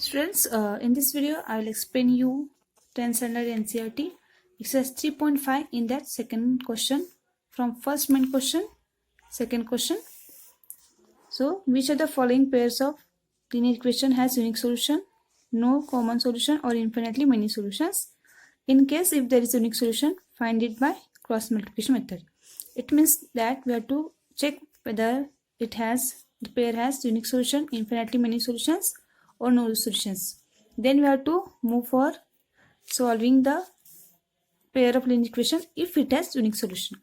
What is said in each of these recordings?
Students, in this video I will explain you 10th standard NCERT exercise 3.5 in that second question from first main question, second question. So, which of the following pairs of linear equation has unique solution, no common solution or infinitely many solutions? In case if there is unique solution, find it by cross multiplication method. It means that we have to check whether the pair has unique solution, infinitely many solutions or no solutions. Then we have to move for solving the pair of linear equation if it has unique solution.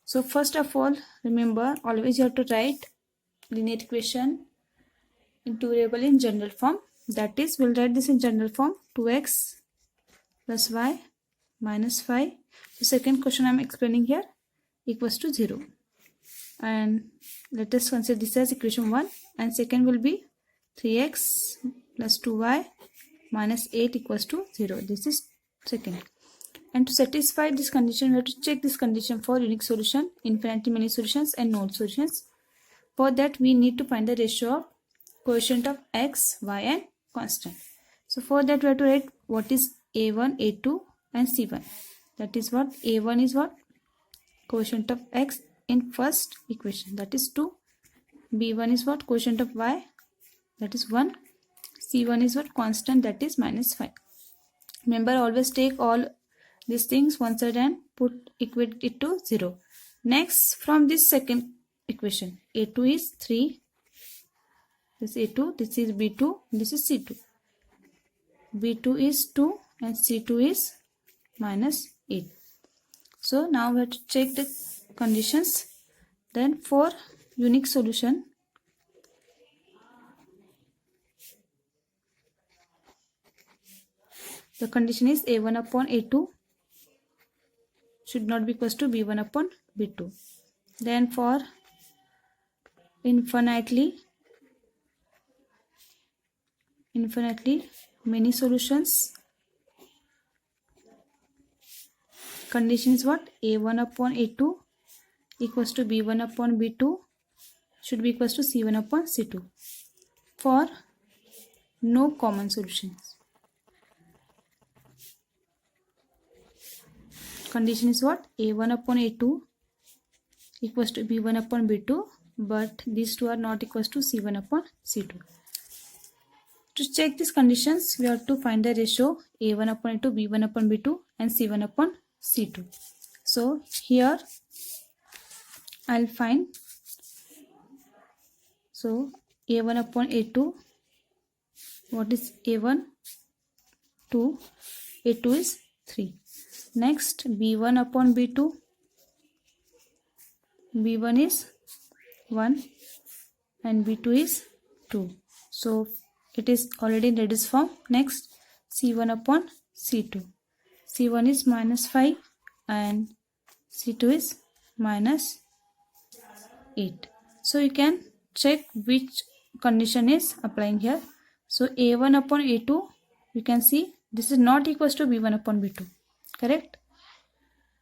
So first of all, remember always you have to write linear equation in two variable in general form. That is, we'll write this in general form: 2x plus y minus 5. The second question I'm explaining here equals to 0. And let us consider this as equation 1, and second will be 3x plus 2y minus 8 equals to 0. This is second. And to satisfy this condition, we have to check this condition for unique solution, infinitely many solutions and no solutions. For that, we need to find the ratio of coefficient of x, y and constant. So for that, we have to write what is a1, a2 and c1. That is what a1 is what? Coefficient of x in first equation, that is 2. b1 is what? Coefficient of y, that is 1. c1 is what? Constant, that is minus 5. Remember, always take all these things one side and equate it to 0. Next, from this second equation, a2 is 3, this is a2, this is b2, this is c2. b2 is 2 and c2 is minus 8. So now we have to check the conditions. Then for unique solution, the condition is a1 upon a2 should not be equal to b1 upon b2. Then for infinitely many solutions, condition is what? a1 upon a2 equals to b1 upon b2 should be equals to c1 upon c2. For no common solutions, condition is what? a1 upon a2 equals to b1 upon b2, but these two are not equals to c1 upon c2. To check these conditions, we have to find the ratio a1 upon a2, b1 upon b2 and c1 upon c2. So here I'll find, so a1 upon a2, what is a1? 2, a2 is 3. Next, b1 upon b2, b1 is 1 and b2 is 2. So it is already in reduced form. Next, c1 upon c2, c1 is minus 5 and c2 is minus 8. So you can check which condition is applying here. So a1 upon a2, you can see this is not equals to b1 upon b2, correct?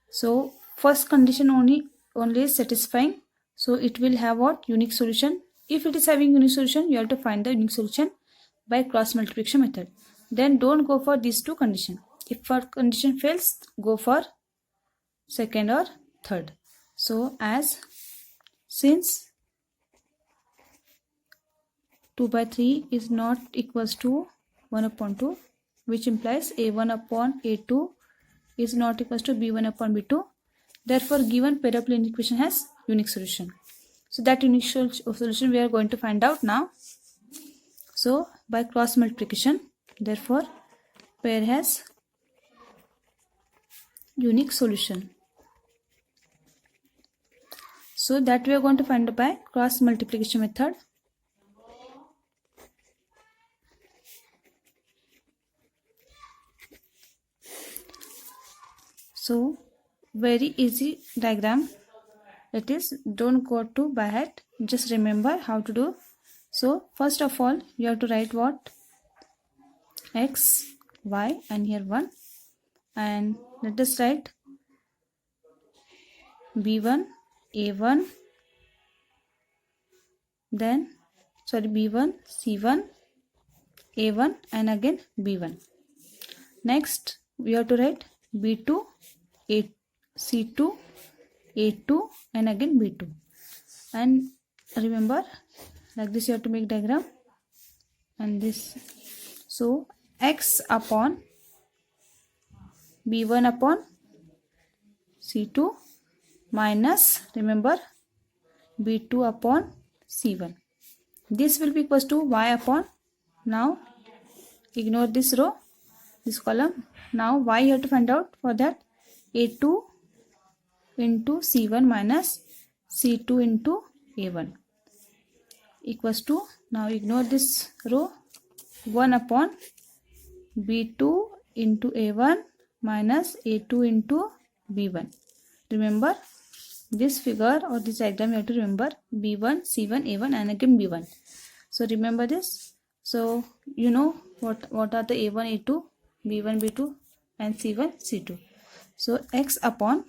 So first condition only is satisfying, so it will have what? Unique solution. If it is having unique solution, you have to find the unique solution by cross multiplication method. Then don't go for these two conditions. If first condition fails, go for second or third. So since 2 by 3 is not equals to 1 upon 2, which implies a1 upon a2 is not equals to b1 upon b2. Therefore, given pair of linear equation has unique solution. So that unique solution we are going to find out now. So by cross multiplication, therefore pair has unique solution. So that we are going to find out by cross multiplication method. So very easy diagram. It is, don't go to by head, just remember how to do. So first of all, you have to write what? X, y and here 1, and let us write b1, a1, then b1, c1 A1 and again B1. Next we have to write B2, C2, A2 and again B2. And remember, like this you have to make diagram, and this. So X upon B1 upon C2 minus, remember, B2 upon C1. This will be equals to Y upon, now ignore this row, this column. Now Y you have to find out. For that, A2 into C1 minus C2 into A1 equals to, now ignore this row, 1 upon B2 into A1 minus A2 into B1. Remember this figure or this diagram, you have to remember B1, C1, A1 and again B1. So remember this. So you know what are the A1, A2, B1, B2 and C1, C2. So X upon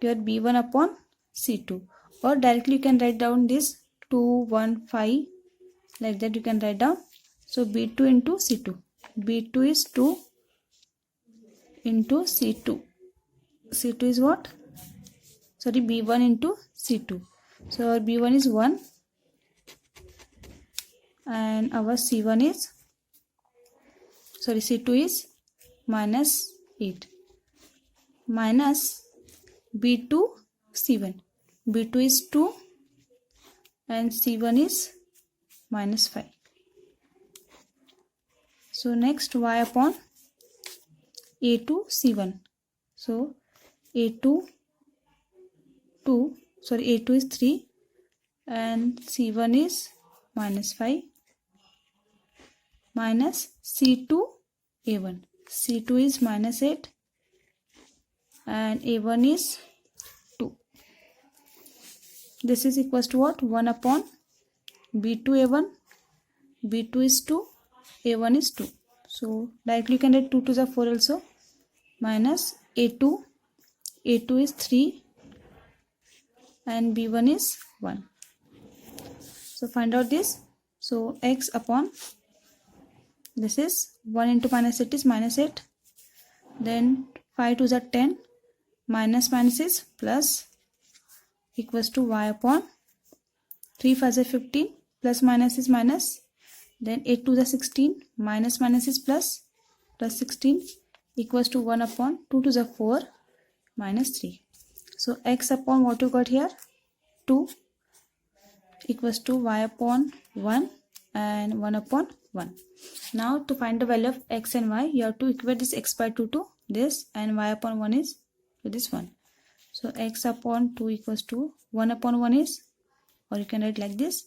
your B1 upon C2, or directly you can write down this 2, 1, 5, like that you can write down. So B2 into C2, B2 is 2 into C2, C2 is what? Sorry, B1 into C2. So our B1 is 1 and our C1 is, sorry, C2 is minus 8 minus B2 C1. B2 is 2 and C1 is minus 5. So next Y upon A2 C1. So A2 is 3 and C1 is minus 5 minus C2 A1. C2 is minus 8 and A1 is 2. This is equals to what? 1 upon B2 A1. B2 is 2, A1 is 2. So directly you can write 2 to the 4 also, minus A2. A2 is 3 and B1 is 1. So find out this. So X upon, this is 1 into minus 8 is minus 8. Then 5 to the 10, minus is plus, equals to Y upon 3 5 is 15, plus minus is minus. Then 8 to the 16, minus is plus, plus 16 equals to 1 upon 2 to the 4 minus 3. So X upon what you got here? 2 equals to Y upon 1 and 1 upon 1. Now to find the value of X and Y, you have to equate this X by 2 to this and Y upon 1 is to this 1. So X upon 2 equals to 1 upon 1 is, or you can write like this.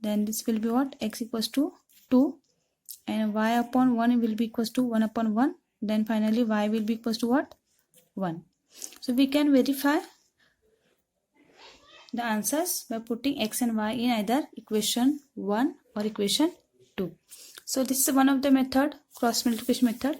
Then this will be what? X equals to 2 and Y upon 1 will be equals to 1 upon 1. Then finally Y will be equals to what? 1. So we can verify the answers by putting X and Y in either equation 1 or equation 2. So this is one of the method, cross multiplication method.